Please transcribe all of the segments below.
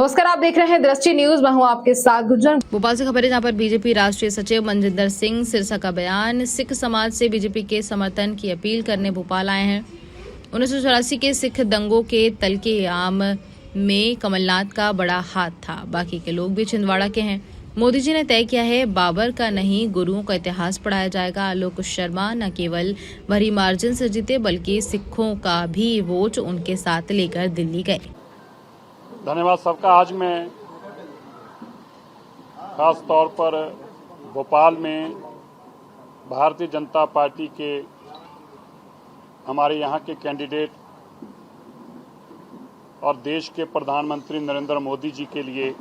नमस्कार, आप देख रहे हैं दृष्टि न्यूज। मैं हूं आपके साथ गुजर। भोपाल से खबर है, जहां पर बीजेपी राष्ट्रीय सचिव मनजिंदर सिंह सिरसा का बयान। सिख समाज से बीजेपी के समर्थन की अपील करने भोपाल आए हैं। 1984 के सिख दंगों के तलके आम में कमलनाथ का बड़ा हाथ था। बाकी के लोग भी छिंदवाड़ा के हैं। मोदी जी ने तय किया है, बाबर का नहीं गुरुओं का इतिहास पढ़ाया जाएगा। आलोक शर्मा न केवल भरी मार्जिन से जीते, बल्कि सिखों का भी वोट उनके साथ लेकर दिल्ली गए। धन्यवाद सबका। आज मैं खास तौर पर भोपाल में भारतीय जनता पार्टी के हमारे यहाँ के कैंडिडेट और देश के प्रधानमंत्री नरेंद्र मोदी जी के लिए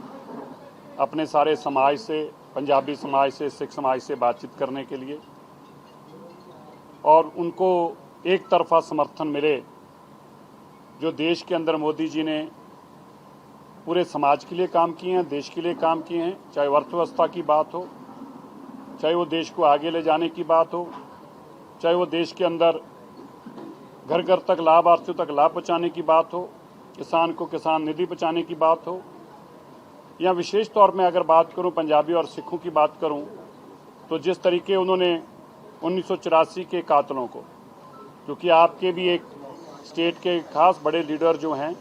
अपने सारे समाज से, पंजाबी समाज से, सिख समाज से बातचीत करने के लिए और उनको एक तरफा समर्थन मिले जो देश के अंदर मोदी जी ने पूरे समाज के लिए काम किए हैं, देश के लिए काम किए हैं। चाहे अर्थव्यवस्था की बात हो, चाहे वो देश को आगे ले जाने की बात हो, चाहे वो देश के अंदर घर घर तक लाभार्थियों तक लाभ पहुँचाने की बात हो, किसान को किसान निधि पहुँचाने की बात हो, या विशेष तौर में अगर बात करूं पंजाबी और सिखों की बात करूं, तो जिस तरीके उन्होंने 1984 के कातलों को, क्योंकि आपके भी एक स्टेट के खास बड़े लीडर जो हैं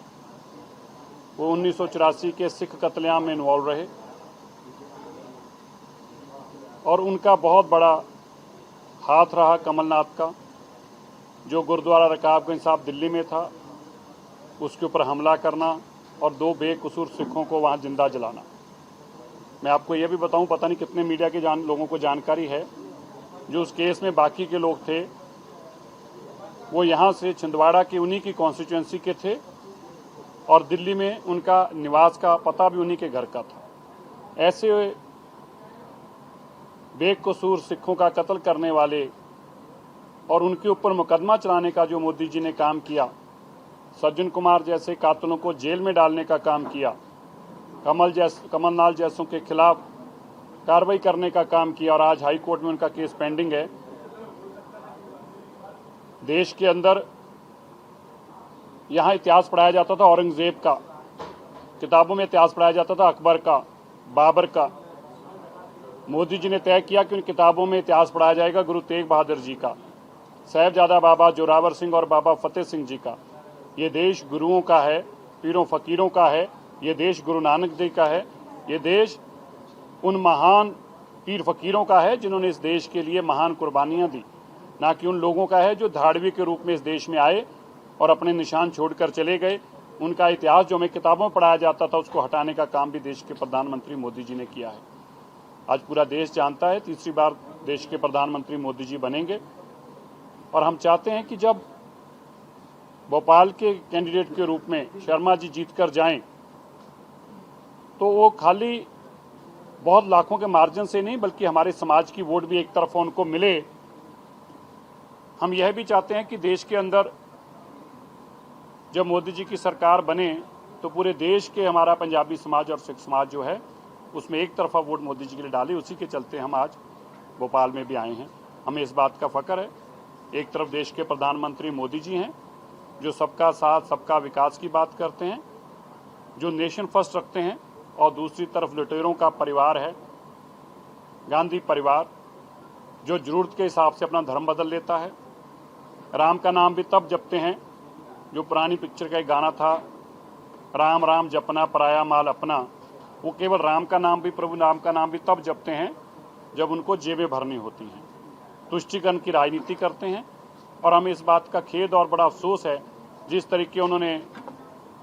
वो 1984 के सिख कत्लेआम में इन्वॉल्व रहे और उनका बहुत बड़ा हाथ रहा कमलनाथ का, जो गुरुद्वारा रकाबगंज साहब दिल्ली में था, उसके ऊपर हमला करना और 2 बेकसूर सिखों को वहां जिंदा जलाना। मैं आपको यह भी बताऊं, पता नहीं कितने मीडिया के लोगों को जानकारी है, जो उस केस में बाकी के लोग थे वो यहां से छिंदवाड़ा के उन्हीं की कॉन्स्टिट्यूएंसी के थे और दिल्ली में उनका निवास का पता भी उन्हीं के घर का था। ऐसे बेकसूर सिखों का कत्ल करने वाले और उनके ऊपर मुकदमा चलाने का जो मोदी जी ने काम किया, सज्जन कुमार जैसे कातलों को जेल में डालने का काम किया, कमलनाथ जैसों के खिलाफ कार्रवाई करने का काम किया और आज हाई कोर्ट में उनका केस पेंडिंग है। देश के अंदर यहाँ इतिहास पढ़ाया जाता था औरंगजेब का, किताबों में इतिहास पढ़ाया जाता था अकबर का, बाबर का। मोदी जी ने तय किया कि उन किताबों में इतिहास पढ़ाया जाएगा गुरु तेग बहादुर जी का, साहिबजादा बाबा जोरावर सिंह और बाबा फतेह सिंह जी का। ये देश गुरुओं का है, पीरों फकीरों का है, ये देश गुरु नानक देव का है, ये देश उन महान पीर फकीरों का है जिन्होंने इस देश के लिए महान कुर्बानियां दी, ना कि उन लोगों का है जो धाड़वी के रूप में इस देश में आए और अपने निशान छोड़कर चले गए। उनका इतिहास जो हमें किताबों में पढ़ाया जाता था उसको हटाने का काम भी देश के प्रधानमंत्री मोदी जी ने किया है। आज पूरा देश जानता है, तीसरी बार देश के प्रधानमंत्री मोदी जी बनेंगे और हम चाहते हैं कि जब भोपाल के कैंडिडेट के रूप में शर्मा जी जीतकर जाएं तो वो खाली बहुत लाखों के मार्जिन से नहीं, बल्कि हमारे समाज की वोट भी एक तरफ उनको मिले। हम यह भी चाहते हैं कि देश के अंदर जब मोदी जी की सरकार बने तो पूरे देश के हमारा पंजाबी समाज और सिख समाज जो है उसमें एक तरफा वोट मोदी जी के लिए डाले। उसी के चलते हम आज भोपाल में भी आए हैं। हमें इस बात का फख्र है, एक तरफ देश के प्रधानमंत्री मोदी जी हैं जो सबका साथ सबका विकास की बात करते हैं, जो नेशन फर्स्ट रखते हैं, और दूसरी तरफ लुटेरों का परिवार है गांधी परिवार, जो जरूरत के हिसाब से अपना धर्म बदल लेता है। राम का नाम भी तब जपते हैं, जो पुरानी पिक्चर का एक गाना था, राम राम जपना पराया माल अपना, वो केवल राम का नाम भी, प्रभु नाम का नाम भी तब जपते हैं जब उनको जेबें भरनी होती हैं। तुष्टिकरण की राजनीति करते हैं और हमें इस बात का खेद और बड़ा अफसोस है जिस तरीके उन्होंने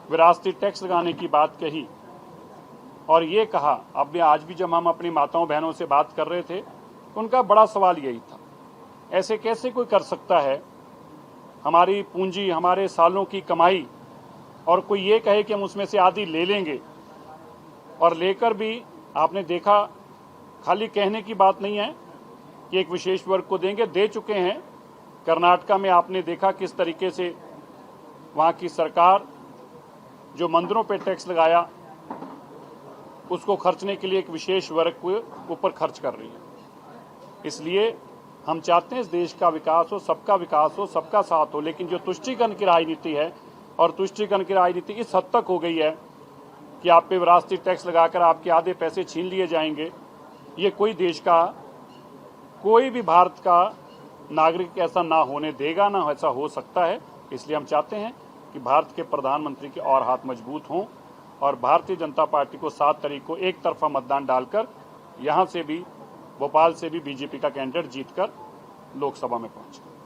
विरासती टैक्स लगाने की बात कही और ये कहा। अब आज भी जब हम अपनी माताओं बहनों से बात कर रहे थे उनका बड़ा सवाल यही था, ऐसे कैसे कोई कर सकता है, हमारी पूंजी, हमारे सालों की कमाई, और कोई ये कहे कि हम उसमें से आधी ले लेंगे, और लेकर भी आपने देखा खाली कहने की बात नहीं है कि एक विशेष वर्ग को देंगे, दे चुके हैं। कर्नाटका में आपने देखा किस तरीके से वहाँ की सरकार जो मंदिरों पे टैक्स लगाया उसको खर्चने के लिए एक विशेष वर्ग के ऊपर खर्च कर रही है। इसलिए हम चाहते हैं इस देश का विकास हो, सबका साथ हो, लेकिन जो तुष्टीकरण की राजनीति है, और तुष्टीकरण की राजनीति इस हद तक हो गई है कि आप पे विरासती टैक्स लगाकर आपके आधे पैसे छीन लिए जाएंगे, ये कोई देश का, कोई भी भारत का नागरिक ऐसा ना होने देगा, ना ऐसा हो सकता है। इसलिए हम चाहते हैं कि भारत के प्रधानमंत्री के और हाथ मजबूत हों और भारतीय जनता पार्टी को 7 तारीख को एक तरफा मतदान डालकर यहाँ से भी, भोपाल से भी बीजेपी का कैंडिडेट जीतकर लोकसभा में पहुंचे।